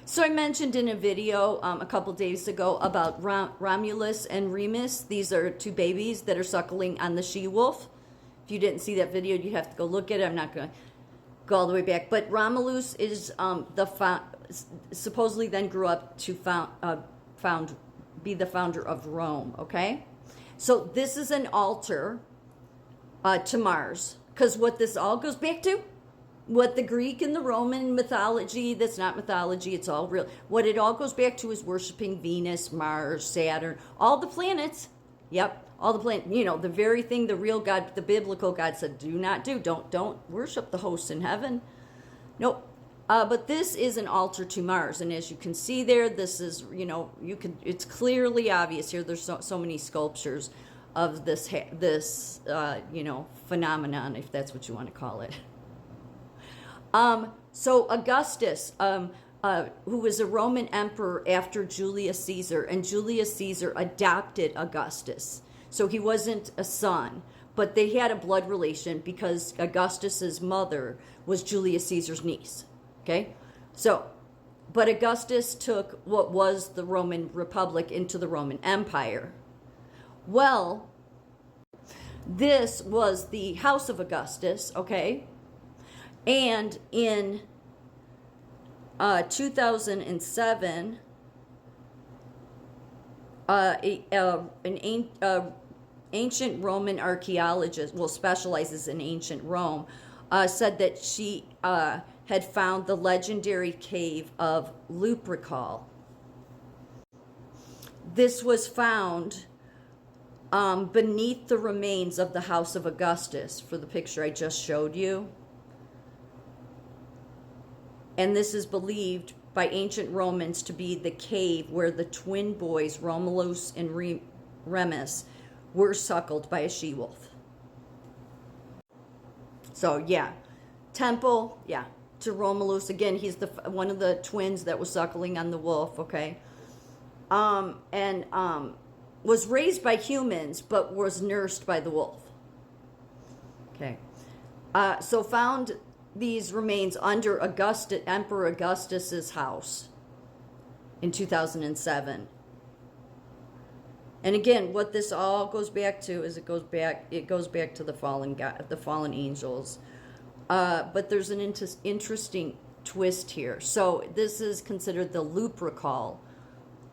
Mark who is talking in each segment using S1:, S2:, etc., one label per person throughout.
S1: So I mentioned in a video a couple days ago about Romulus and Remus. These are two babies that are suckling on the she-wolf. If you didn't see that video, you have to go look at it. I'm not going to go all the way back. But Romulus is supposedly then grew up to be the founder of Rome, okay? So this is an altar to Mars. Because what this all goes back to, what the Greek and the Roman mythology, that's not mythology, it's all real. What it all goes back to is worshiping Venus, Mars, Saturn, all the planets. Yep, all the planets. You know, the very thing the real God, the biblical God said, do not do. Don't worship the hosts in heaven. Nope. But this is an altar to Mars. And as you can see there, this is, you know, it's clearly obvious here. There's so many sculptures of this, you know, phenomenon, if that's what you want to call it. So Augustus, who was a Roman emperor after Julius Caesar, and Julius Caesar adopted Augustus. So he wasn't a son, but they had a blood relation because Augustus's mother was Julius Caesar's niece. Okay? So, but Augustus took what was the Roman Republic into the Roman Empire. Well, this was the house of Augustus, okay? And in 2007, an ancient Roman archaeologist, well, specializes in ancient Rome, said that she had found the legendary cave of Lupercal. This was found beneath the remains of the house of Augustus, for the picture I just showed you. And this is believed by ancient Romans to be the cave where the twin boys, Romulus and Remus, were suckled by a she-wolf. So, yeah. Temple, yeah, to Romulus. Again, he's one of the twins that was suckling on the wolf, okay? Was raised by humans, but was nursed by the wolf. Okay. So found these remains under Emperor Augustus's house in 2007. And again, what this all goes back to is it goes back to the fallen God, the fallen angels. But there's an interesting twist here. So this is considered the Lupercal.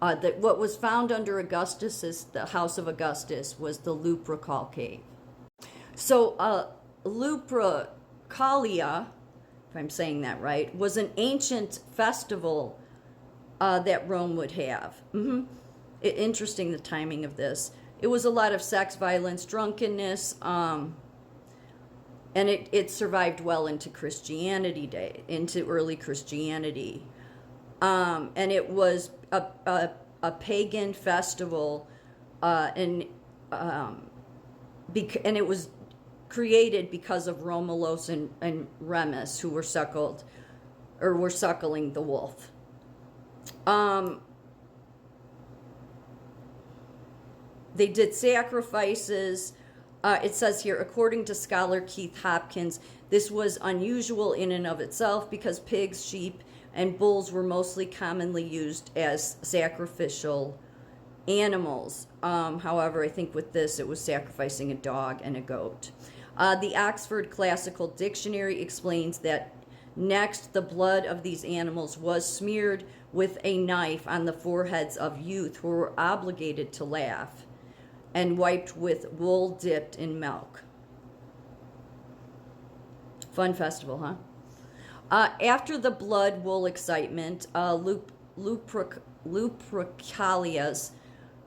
S1: That what was found under the house of Augustus was the Lupercal cave. So Lupercalia, if I'm saying that right, was an ancient festival that Rome would have. Interesting, the timing of this. It was a lot of sex, violence, drunkenness, and it survived well into Christianity into early Christianity. And it was a pagan festival, and it was created because of Romulus and Remus, who were suckling the wolf. They did sacrifices. It says here, according to scholar Keith Hopkins, this was unusual in and of itself because pigs, sheep, and bulls were mostly commonly used as sacrificial animals. However, I think with this, it was sacrificing a dog and a goat. The Oxford Classical Dictionary explains that next, the blood of these animals was smeared with a knife on the foreheads of youth who were obligated to laugh, and wiped with wool dipped in milk. Fun festival, huh? After the blood wool excitement, Lupercalia's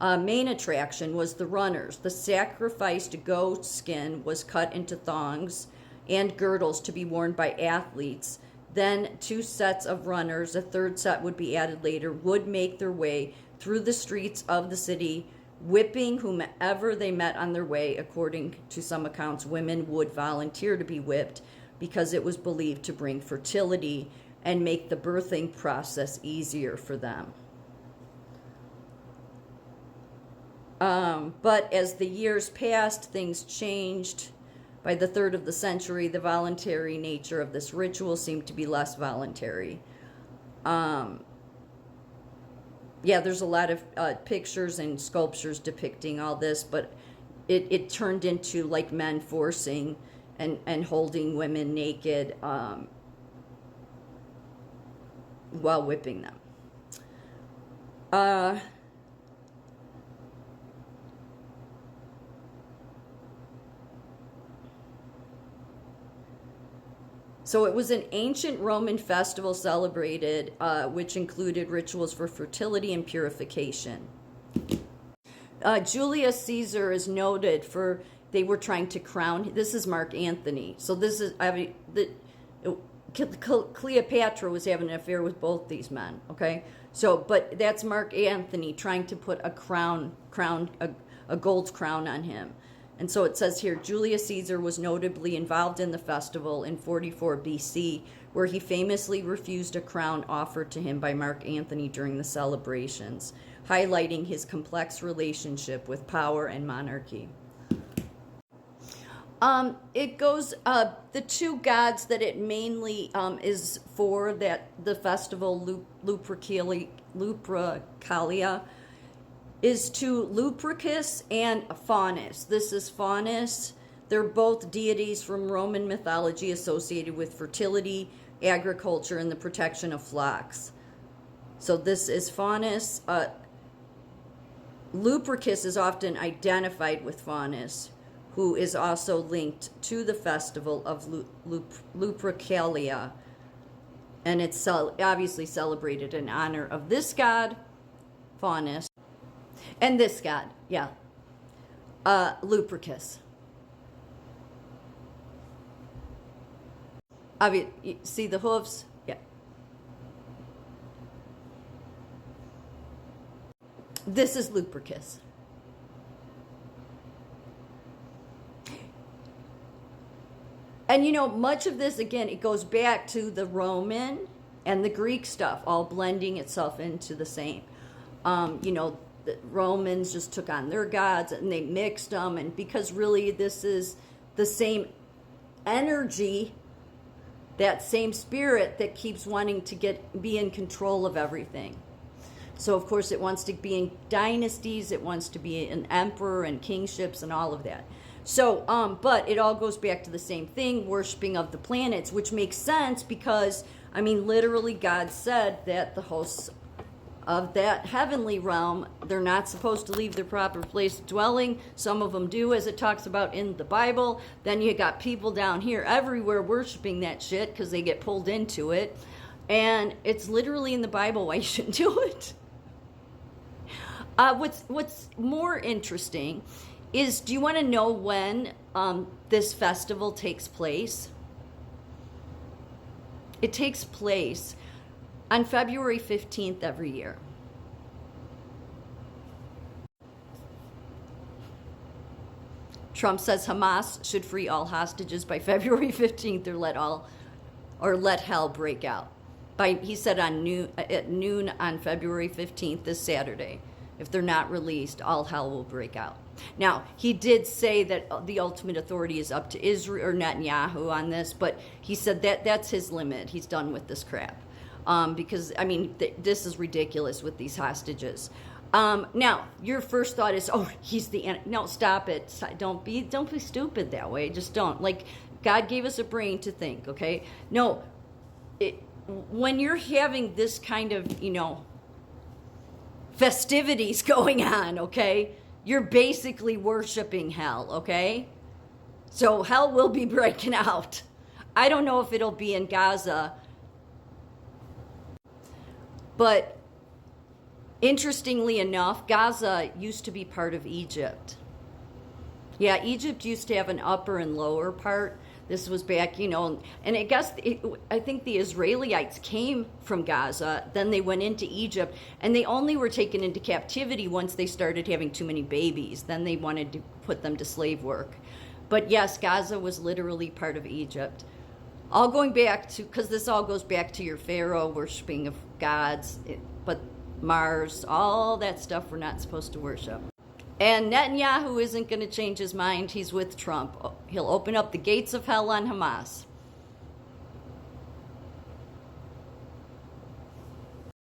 S1: main attraction was the runners. The sacrificed goat skin was cut into thongs and girdles to be worn by athletes. Then 2 sets of runners, a third set would be added later, would make their way through the streets of the city, whipping whomever they met on their way. According to some accounts, women would volunteer to be whipped because it was believed to bring fertility and make the birthing process easier for them. But as the years passed, things changed. By the 3rd of the century, the voluntary nature of this ritual seemed to be less voluntary. yeah, there's a lot of pictures and sculptures depicting all this, but it turned into like men forcing and holding women naked while whipping them. So it was an ancient Roman festival celebrated, which included rituals for fertility and purification. Julius Caesar is noted for, they were trying to crown, this is Mark Antony. So this is, Cleopatra was having an affair with both these men, okay? So, but that's Mark Antony trying to put a a gold crown on him. And so it says here, Julius Caesar was notably involved in the festival in 44 BC, where he famously refused a crown offered to him by Mark Antony during the celebrations, highlighting his complex relationship with power and monarchy. It goes, the two gods that it mainly is for, that the festival, Lupercalia, is to Lupercus and Faunus. This is Faunus. They're both deities from Roman mythology associated with fertility, agriculture, and the protection of flocks. So this is Faunus. Lupercus is often identified with Faunus, who is also linked to the festival of Lupercalia. And it's obviously celebrated in honor of this god, Faunus, and this god, yeah, Lupercus. You see the hooves? Yeah. This is Lupercus. And you know, much of this, again, it goes back to the Roman and the Greek stuff, all blending itself into the same. You know, the Romans just took on their gods and they mixed them, and because really this is the same energy, that same spirit that keeps wanting to be in control of everything. So of course it wants to be in dynasties, it wants to be an emperor and kingships and all of that. So, but it all goes back to the same thing, worshiping of the planets, which makes sense because, I mean, literally God said that the hosts of that heavenly realm, they're not supposed to leave their proper place of dwelling. Some of them do, as it talks about in the Bible. Then you got people down here everywhere worshiping that shit because they get pulled into it. And it's literally in the Bible why you shouldn't do it. What's more interesting is, do you want to know when this festival takes place? It takes place on February 15th every year. Trump says Hamas should free all hostages by February 15th or let hell break out. He said at noon on February 15th, this Saturday. If they're not released, all hell will break out. Now, he did say that the ultimate authority is up to Israel or Netanyahu on this, but he said that that's his limit. He's done with this crap. Because, I mean, this is ridiculous with these hostages. Now, your first thought is, oh, he's the enemy. No, stop it. Don't be stupid that way. Just don't. Like, God gave us a brain to think, okay? No, when you're having this kind of, you know, festivities going on, okay, you're basically worshiping hell, okay? So hell will be breaking out. I don't know if it'll be in Gaza, but interestingly enough, Gaza used to be part of Egypt. Yeah, Egypt used to have an upper and lower part. This was back, you know, and I guess, I think the Israelites came from Gaza, then they went into Egypt, and they only were taken into captivity once they started having too many babies. Then they wanted to put them to slave work. But yes, Gaza was literally part of Egypt. All going back to, because this all goes back to your Pharaoh worshiping of gods, but Mars, all that stuff we're not supposed to worship. And Netanyahu isn't going to change his mind. He's with Trump. He'll open up the gates of hell on Hamas.